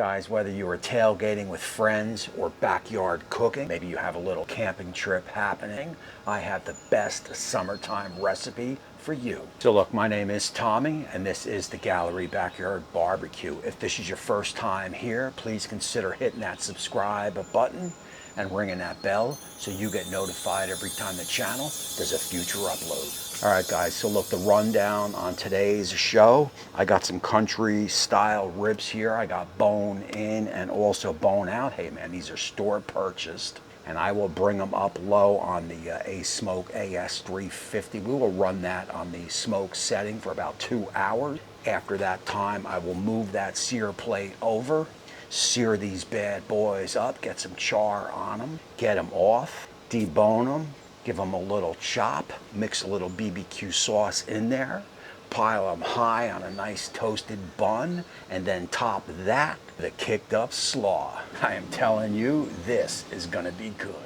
guys, whether you are tailgating with friends or backyard cooking, maybe you have a little camping trip happening, I have the best summertime recipe for you. So look, my name is Tommy and this is the Gallery Backyard Barbecue. If this is your first time here, please consider hitting that subscribe button and ringing that bell so you get notified every time the channel does a future upload. All right guys, so look, the rundown on today's show, I got some country style ribs here. I got bone in and also bone out. Hey man, these are store purchased, and I will bring them up low on the ASMOKE AS350. We will run that on the smoke setting for about 2 hours. After that time, I will move that sear plate over, sear these bad boys up, get some char on them, get them off, debone them, give them a little chop, mix a little BBQ sauce in there, pile them high on a nice toasted bun, and then top that with a kicked up slaw. I am telling you, this is gonna be good.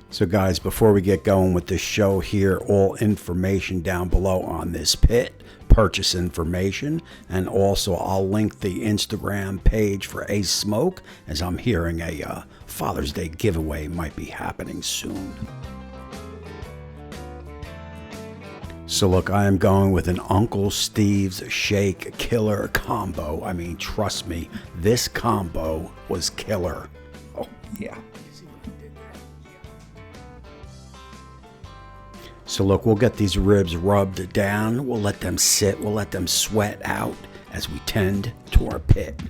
So guys, before we get going with the show here, all information down below on this pit, purchase information, and also I'll link the Instagram page for ASMOKE, as I'm hearing a Father's Day giveaway might be happening soon. So look, I am going with an Uncle Steve's Shake Killer combo. I mean, trust me, this combo was killer. Oh yeah. So look, we'll get these ribs rubbed down, we'll let them sit, we'll let them sweat out as we tend to our pit.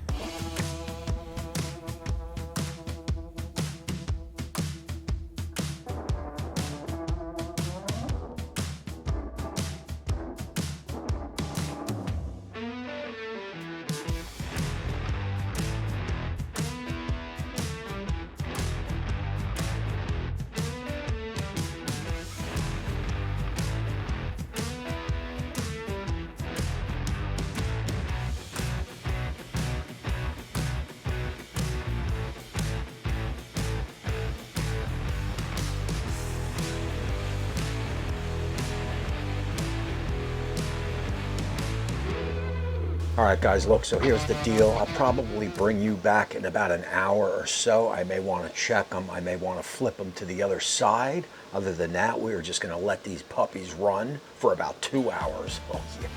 All right guys, look, so here's the deal. I'll probably bring you back in about an hour or so. I may want to check them. I may want to flip them to the other side. Other than that, we're just going to let these puppies run for about 2 hours. Oh, yeah.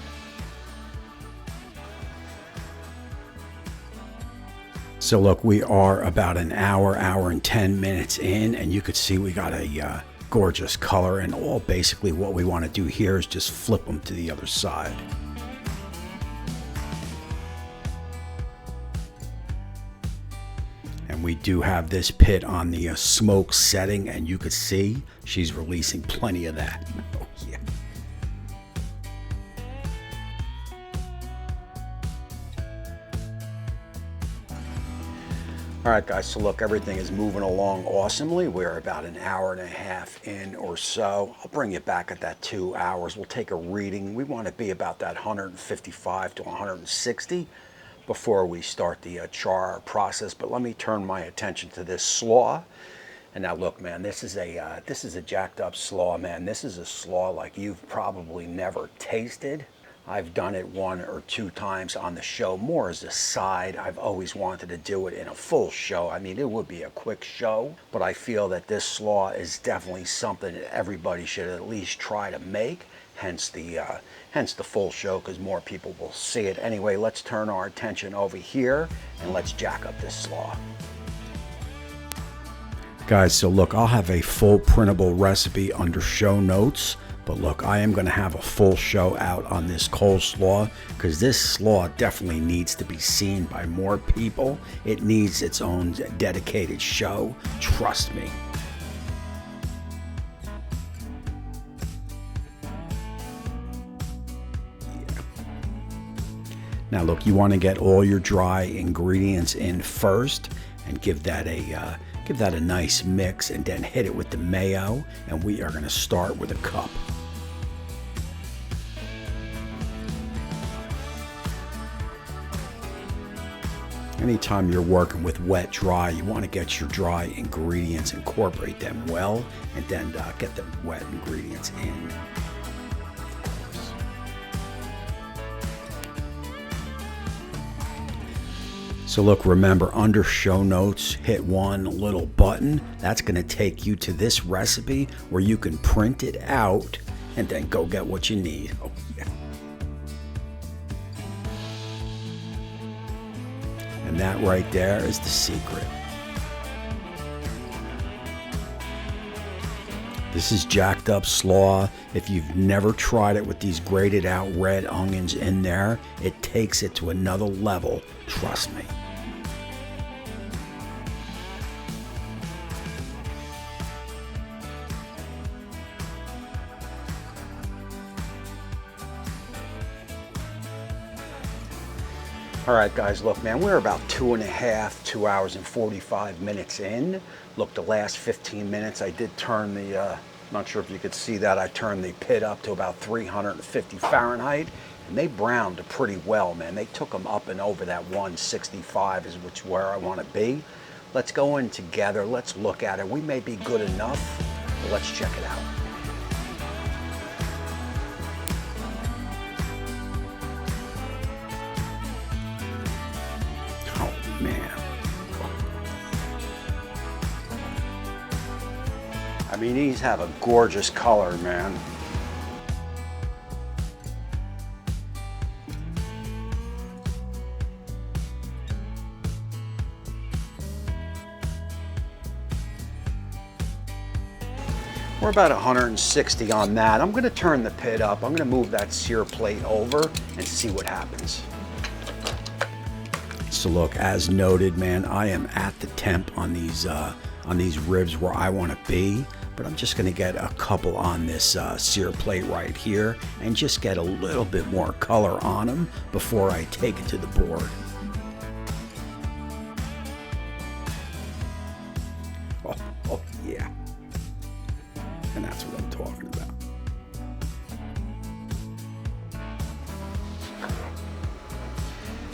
So look, we are about an hour and 10 minutes in, and you could see we got a gorgeous color, and all basically what we want to do here is just flip them to the other side. And we do have this pit on the smoke setting, and you could see she's releasing plenty of that. Oh, yeah. All right, guys, so look, everything is moving along awesomely. We're about an hour and a half in or so. I'll bring you back at that 2 hours. We'll take a reading. We want to be about that 155 to 160. Before we start the char process, but let me turn my attention to this slaw. And now look, man, this is a jacked up slaw, man. This is a slaw like you've probably never tasted. I've done it 1 or 2 times on the show, more as a side. I've always wanted to do it in a full show. I mean, it would be a quick show, but I feel that this slaw is definitely something that everybody should at least try to make. Hence the full show, because more people will see it. Anyway, let's turn our attention over here and let's jack up this slaw. Guys, so look, I'll have a full printable recipe under show notes, but look, I am going to have a full show out on this coleslaw, because this slaw definitely needs to be seen by more people. It needs its own dedicated show, trust me. Now look, you want to get all your dry ingredients in first and give that a nice mix, and then hit it with the mayo, and we are going to start with a cup. Anytime you're working with wet dry, you want to get your dry ingredients, incorporate them well, and then get the wet ingredients in. So look, remember, under show notes, hit one little button. That's going to take you to this recipe where you can print it out and then go get what you need. Oh, yeah. And that right there is the secret. This is jacked up slaw. If you've never tried it with these grated out red onions in there, it takes it to another level, trust me. All right, guys, look, man, we're about 2 hours and 45 minutes in. Look, the last 15 minutes, I did turn the, not sure if you could see that, I turned the pit up to about 350 Fahrenheit, and they browned pretty well, man. They took them up and over that 165 is which where I want to be. Let's go in together. Let's look at it. We may be good enough, but let's check it out. Man, I mean, these have a gorgeous color, man. We're about 160 on that. I'm going to turn the pit up. I'm going to move that sear plate over and see what happens. So look, as noted, man, I am at the temp on these ribs where I want to be, but I'm just going to get a couple on this sear plate right here and just get a little bit more color on them before I take it to the board. Oh yeah, and that's what I'm talking about.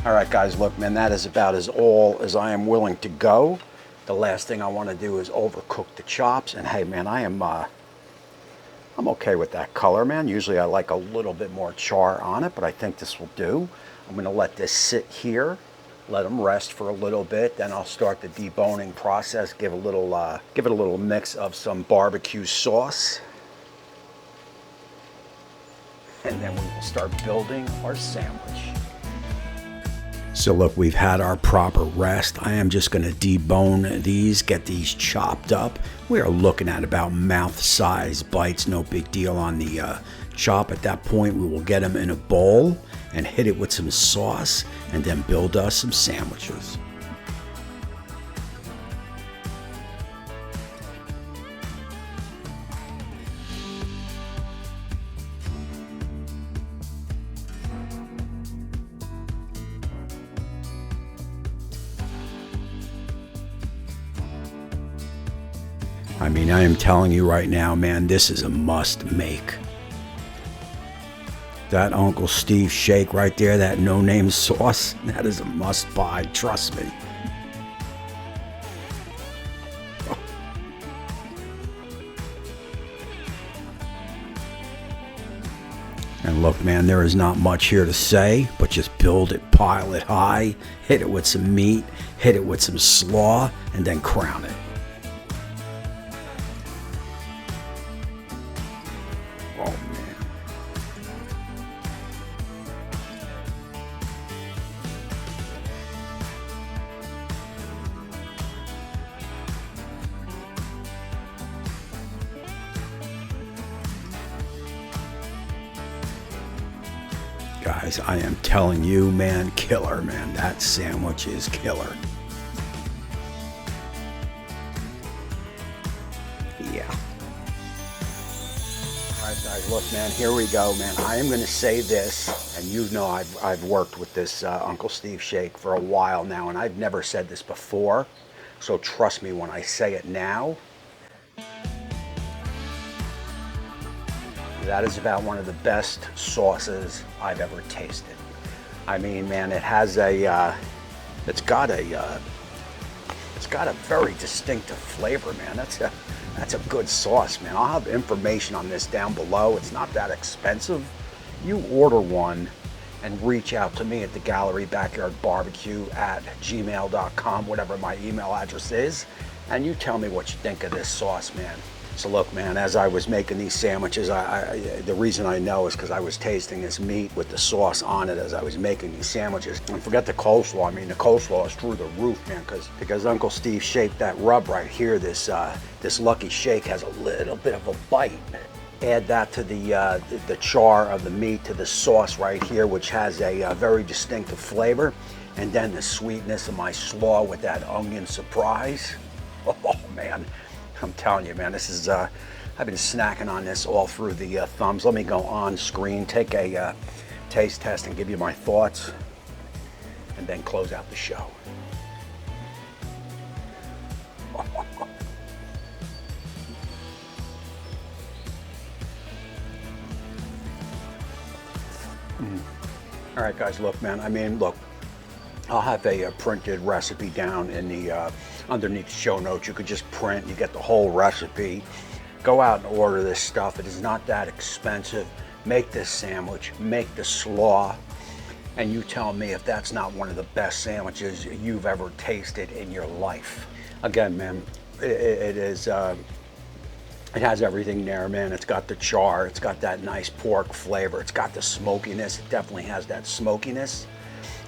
All right, guys, look, man, that is about as all as I am willing to go. The last thing I want to do is overcook the chops. And hey, man, I'm okay with that color, man. Usually I like a little bit more char on it, but I think this will do. I'm going to let this sit here, let them rest for a little bit. Then I'll start the deboning process. Give it a little mix of some barbecue sauce, and then we will start building our sandwich. So look, we've had our proper rest. I am just going to debone these, get these chopped up. We are looking at about mouth-sized bites, no big deal on the chop. At that point, we will get them in a bowl and hit it with some sauce and then build us some sandwiches. I mean, I am telling you right now, man, this is a must make. That Uncle Steve shake right there, that no-name sauce, that is a must buy, trust me. Oh. And look, man, there is not much here to say, but just build it, pile it high, hit it with some meat, hit it with some slaw, and then crown it. Oh, man. Guys, I am telling you, man, killer, man. That sandwich is killer. Yeah. All right, guys, look, man, here we go, man. I am going to say this, and you know I've worked with this Uncle Steve shake for a while now, and I've never said this before, so trust me when I say it now. That is about one of the best sauces I've ever tasted. I mean, man, it has a, it's got a very distinctive flavor, man. That's a good sauce, man. I'll have information on this down below. It's not that expensive. You order one, and reach out to me at the Gallery Backyard Barbecue at gmail.com, whatever my email address is, and you tell me what you think of this sauce, man. So look, man, as I was making these sandwiches, the reason I know is because I was tasting this meat with the sauce on it as I was making these sandwiches. And forget the coleslaw. I mean, the coleslaw is through the roof, man, because Uncle Steve shaped that rub right here. This Lucky Shake has a little bit of a bite. Add that to the char of the meat, to the sauce right here, which has a very distinctive flavor. And then the sweetness of my slaw with that onion surprise. Oh, man. I'm telling you, man, this is, I've been snacking on this all through the thumbs. Let me go on screen, take a taste test and give you my thoughts, and then close out the show. All right, guys, look, man, I mean, look, I'll have a printed recipe down in the underneath the show notes. You could just print, you get the whole recipe. Go out and order this stuff. It is not that expensive. Make this sandwich, make the slaw, and you tell me if that's not one of the best sandwiches you've ever tasted in your life. Again, man, it has everything there, man. It's got the char, it's got that nice pork flavor, it's got the smokiness. It definitely has that smokiness.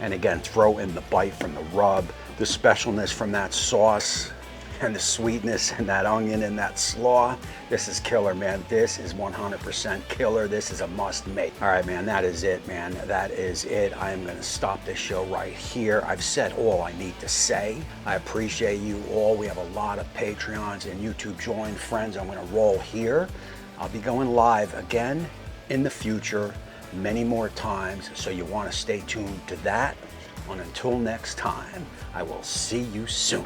And again, throw in the bite from the rub, the specialness from that sauce, and the sweetness and that onion and that slaw. This is killer, man. This is 100% killer. This is a must make. All right, man, that is it, man. That is it. I am gonna stop this show right here. I've said all I need to say. I appreciate you all. We have a lot of Patreons and YouTube join friends. I'm gonna roll here. I'll be going live again in the future many more times, so you want to stay tuned to that. And until next time, I will see you soon.